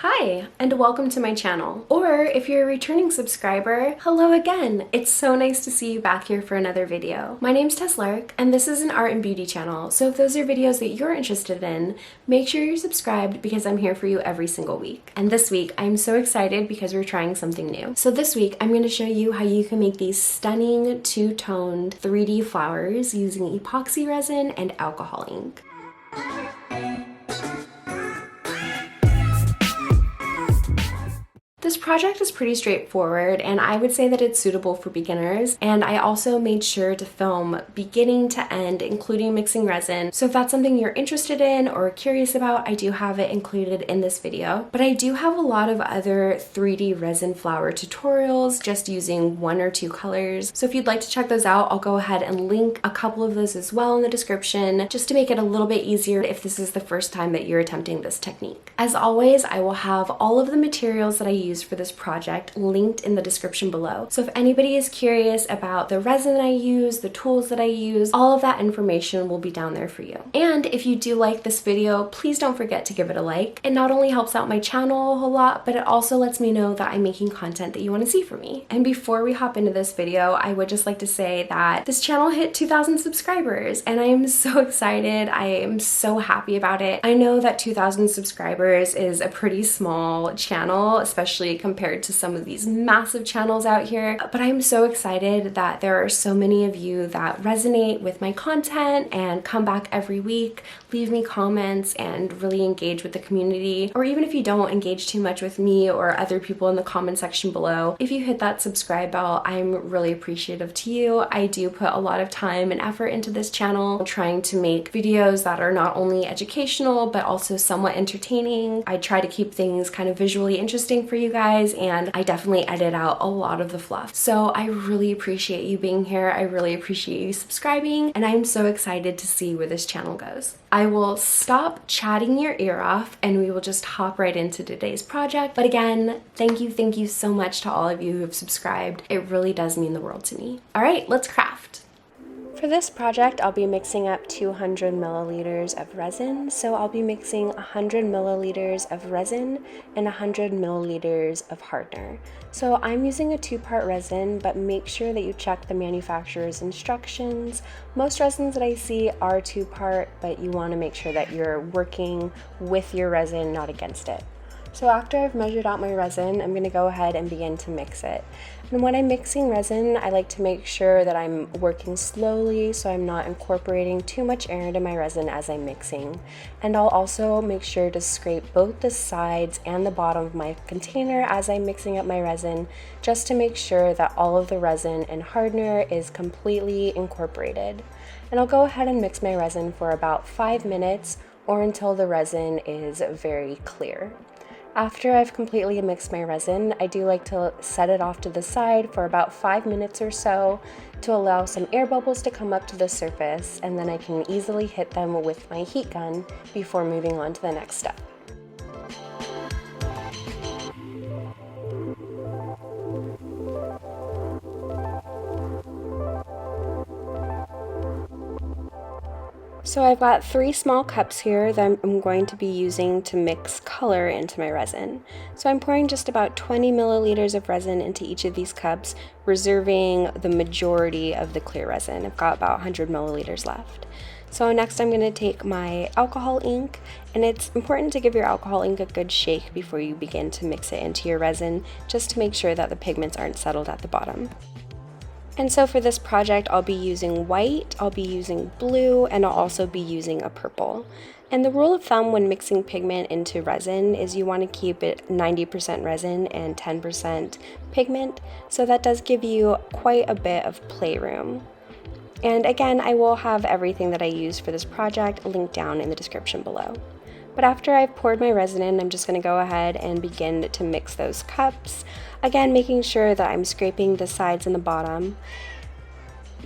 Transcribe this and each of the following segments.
Hi, and welcome to my channel. Or if you're a returning subscriber, hello again. It's so nice to see you back here for another video. My name's Tess Lark, and this is an art and beauty channel, so if those are videos that you're interested in, make sure you're subscribed because I'm here for you every single week. And this week, I'm so excited because we're trying something new. So this week, I'm going to show you how you can make these stunning two-toned 3D flowers using epoxy resin and alcohol ink. This project is pretty straightforward, and I would say that it's suitable for beginners, and I also made sure to film beginning to end, including mixing resin. So if that's something you're interested in or curious about, I do have it included in this video. But I do have a lot of other 3D resin flower tutorials just using one or two colors. So if you'd like to check those out, I'll go ahead and link a couple of those as well in the description, just to make it a little bit easier if this is the first time that you're attempting this technique. As always, I will have all of the materials that I use for this project linked in the description below. So if anybody is curious about the resin that I use, the tools that I use, all of that information will be down there for you. And if you do like this video, please don't forget to give it a like. It not only helps out my channel a whole lot, but it also lets me know that I'm making content that you want to see from me. And before we hop into this video, I would just like to say that this channel hit 2,000 subscribers, and I am so excited. I am so happy about it. I know that 2,000 subscribers is a pretty small channel, especially compared to some of these massive channels out here, but I'm so excited that there are so many of you that resonate with my content and come back every week, leave me comments, and really engage with the community. Or even if you don't engage too much with me or other people in the comment section below, if you hit that subscribe bell, I'm really appreciative to you. I do put a lot of time and effort into this channel, trying to make videos that are not only educational but also somewhat entertaining. I try to keep things kind of visually interesting for you guys, and I definitely edit out a lot of the fluff. So I really appreciate you being here. I really appreciate you subscribing, and I'm so excited to see where this channel goes. I will stop chatting your ear off and we will just hop right into today's project. But again, thank you so much to all of you who have subscribed. It really does mean the world to me. All right, let's craft. For this project, I'll be mixing up 200 milliliters of resin. So I'll be mixing 100 milliliters of resin and 100 milliliters of hardener. So I'm using a two-part resin, but make sure that you check the manufacturer's instructions. Most resins that I see are two-part, but you want to make sure that you're working with your resin, not against it. So after I've measured out my resin, I'm going to go ahead and begin to mix it. And when I'm mixing resin, I like to make sure that I'm working slowly so I'm not incorporating too much air into my resin as I'm mixing. And I'll also make sure to scrape both the sides and the bottom of my container as I'm mixing up my resin, just to make sure that all of the resin and hardener is completely incorporated. And I'll go ahead and mix my resin for about 5 minutes or until the resin is very clear. After I've completely mixed my resin, I do like to set it off to the side for about 5 minutes or so to allow some air bubbles to come up to the surface, and then I can easily hit them with my heat gun before moving on to the next step. So I've got 3 small cups here that I'm going to be using to mix color into my resin. So I'm pouring just about 20 milliliters of resin into each of these cups, reserving the majority of the clear resin. I've got about 100 milliliters left. So next I'm going to take my alcohol ink, and it's important to give your alcohol ink a good shake before you begin to mix it into your resin, just to make sure that the pigments aren't settled at the bottom. And so for this project, I'll be using white, I'll be using blue, and I'll also be using a purple. And the rule of thumb when mixing pigment into resin is you want to keep it 90% resin and 10% pigment, so that does give you quite a bit of playroom. And again, I will have everything that I use for this project linked down in the description below. But after I've poured my resin in, I'm just going to go ahead and begin to mix those cups. Again, making sure that I'm scraping the sides and the bottom.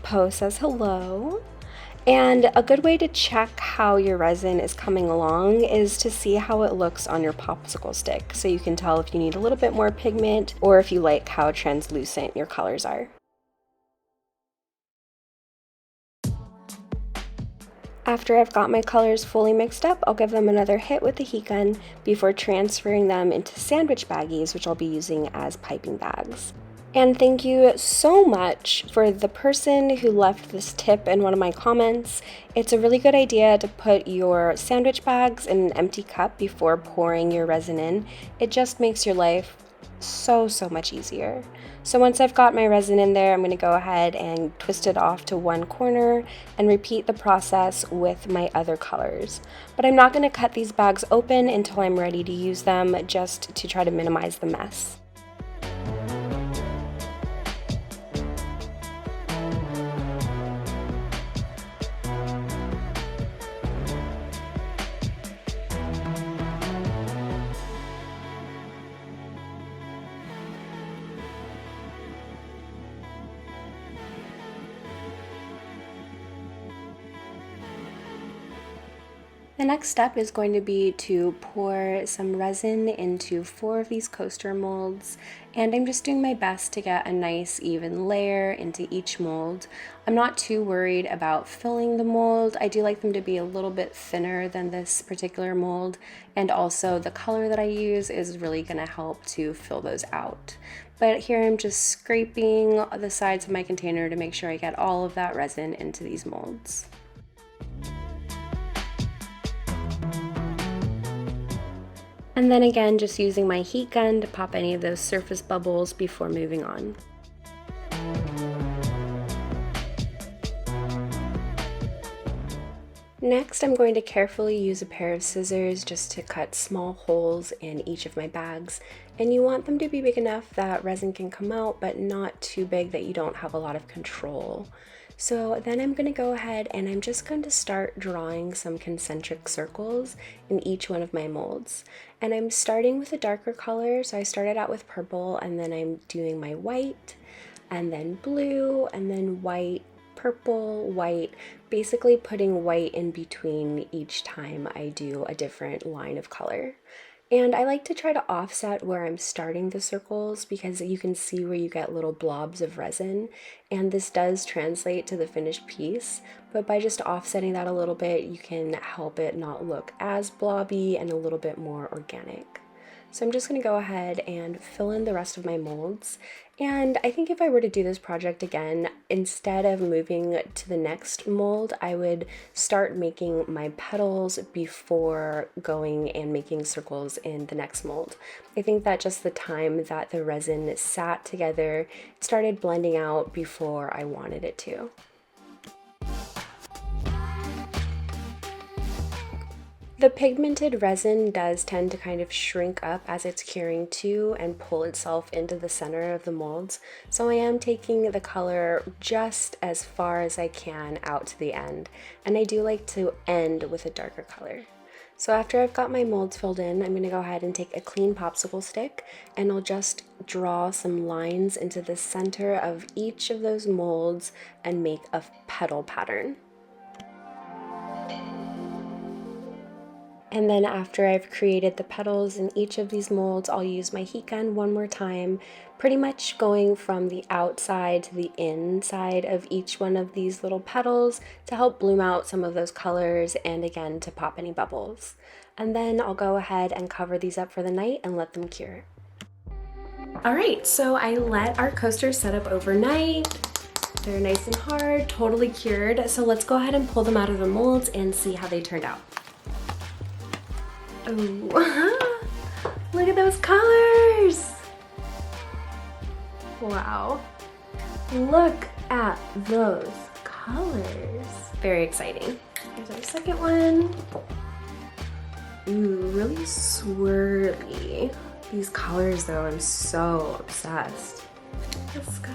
Poe says hello. And a good way to check how your resin is coming along is to see how it looks on your popsicle stick, so you can tell if you need a little bit more pigment or if you like how translucent your colors are. After I've got my colors fully mixed up, I'll give them another hit with the heat gun before transferring them into sandwich baggies, which I'll be using as piping bags. And thank you so much for the person who left this tip in one of my comments. It's a really good idea to put your sandwich bags in an empty cup before pouring your resin in. It just makes your life so much easier. So once I've got my resin in there, I'm going to go ahead and twist it off to one corner and repeat the process with my other colors. But I'm not going to cut these bags open until I'm ready to use them, just to try to minimize the mess. The next step is going to be to pour some resin into 4 of these coaster molds, and I'm just doing my best to get a nice even layer into each mold. I'm not too worried about filling the mold. I do like them to be a little bit thinner than this particular mold, and also the color that I use is really going to help to fill those out. But here I'm just scraping the sides of my container to make sure I get all of that resin into these molds. And then again, just using my heat gun to pop any of those surface bubbles before moving on. Next, I'm going to carefully use a pair of scissors just to cut small holes in each of my bags. And you want them to be big enough that resin can come out, but not too big that you don't have a lot of control. So then I'm going to go ahead and I'm just going to start drawing some concentric circles in each one of my molds. And I'm starting with a darker color, so I started out with purple, and then I'm doing my white, and then blue, and then white, purple, white, basically putting white in between each time I do a different line of color. And I like to try to offset where I'm starting the circles because you can see where you get little blobs of resin, and this does translate to the finished piece, but by just offsetting that a little bit, you can help it not look as blobby and a little bit more organic. So I'm just going to go ahead and fill in the rest of my molds. And I think if I were to do this project again, instead of moving to the next mold, I would start making my petals before going and making circles in the next mold. I think that just the time that the resin sat together, it started blending out before I wanted it to. The pigmented resin does tend to kind of shrink up as it's curing too and pull itself into the center of the molds, so I am taking the color just as far as I can out to the end, and I do like to end with a darker color. So after I've got my molds filled in, I'm going to go ahead and take a clean popsicle stick and I'll just draw some lines into the center of each of those molds and make a petal pattern. And then after I've created the petals in each of these molds, I'll use my heat gun one more time, pretty much going from the outside to the inside of each one of these little petals to help bloom out some of those colors and again to pop any bubbles. And then I'll go ahead and cover these up for the night and let them cure. All right, so I let our coasters set up overnight. They're nice and hard, totally cured. So let's go ahead and pull them out of the molds and see how they turned out. Oh, look at those colors! Wow. Look at those colors. Very exciting. Here's our second one. Ooh, really swirly. These colors though, I'm so obsessed. This guy.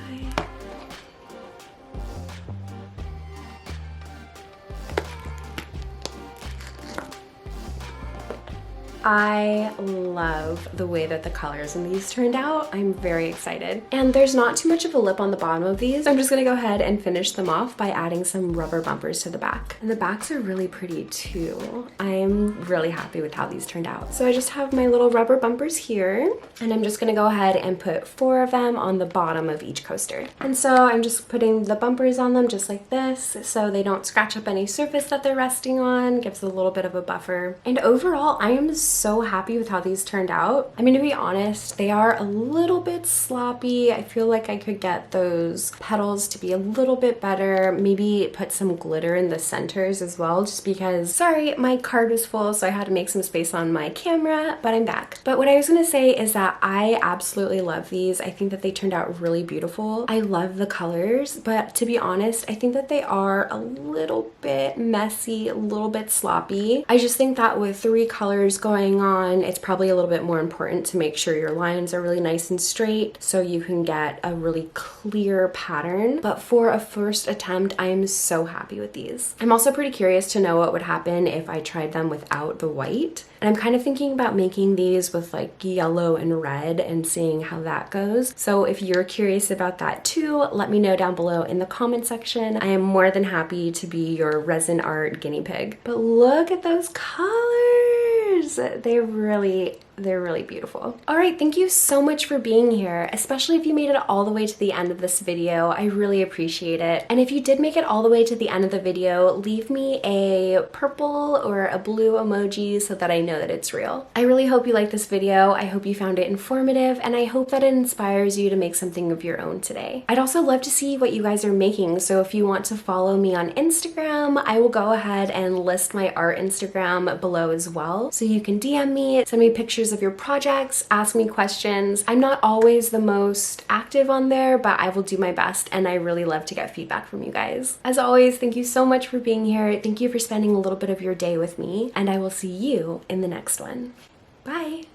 I love the way that the colors in these turned out. I'm very excited. And there's not too much of a lip on the bottom of these. So I'm just gonna go ahead and finish them off by adding some rubber bumpers to the back. And the backs are really pretty too. I'm really happy with how these turned out. So I just have my little rubber bumpers here, and I'm just gonna go ahead and put 4 of them on the bottom of each coaster. And so I'm just putting the bumpers on them just like this so they don't scratch up any surface that they're resting on, gives a little bit of a buffer. And overall, I am so happy with how these turned out. I mean, to be honest, they are a little bit sloppy. I feel like I could get those petals to be a little bit better. Maybe put some glitter in the centers as well, just because, sorry, my card was full, so I had to make some space on my camera, but I'm back. But what I was gonna say is that I absolutely love these. I think that they turned out really beautiful. I love the colors, but to be honest, I think that they are a little bit messy, a little bit sloppy. I just think that with 3 colors going on, it's probably a little bit more important to make sure your lines are really nice and straight so you can get a really clear pattern. But for a first attempt, I am so happy with these. I'm also pretty curious to know what would happen if I tried them without the white. And I'm kind of thinking about making these with like yellow and red and seeing how that goes. So if you're curious about that too, let me know down below in the comment section. I am more than happy to be your resin art guinea pig. But look at those colors. They're really beautiful. All right, thank you so much for being here, especially if you made it all the way to the end of this video. I really appreciate it. And if you did make it all the way to the end of the video, leave me a purple or a blue emoji so that I know that it's real. I really hope you liked this video. I hope you found it informative, and I hope that it inspires you to make something of your own today. I'd also love to see what you guys are making, so if you want to follow me on Instagram, I will go ahead and list my art Instagram below as well. So you can DM me, send me pictures of your projects, ask me questions. I'm not always the most active on there, but I will do my best, and I really love to get feedback from you guys. As always, thank you so much for being here. Thank you for spending a little bit of your day with me, and I will see you in the next one. Bye!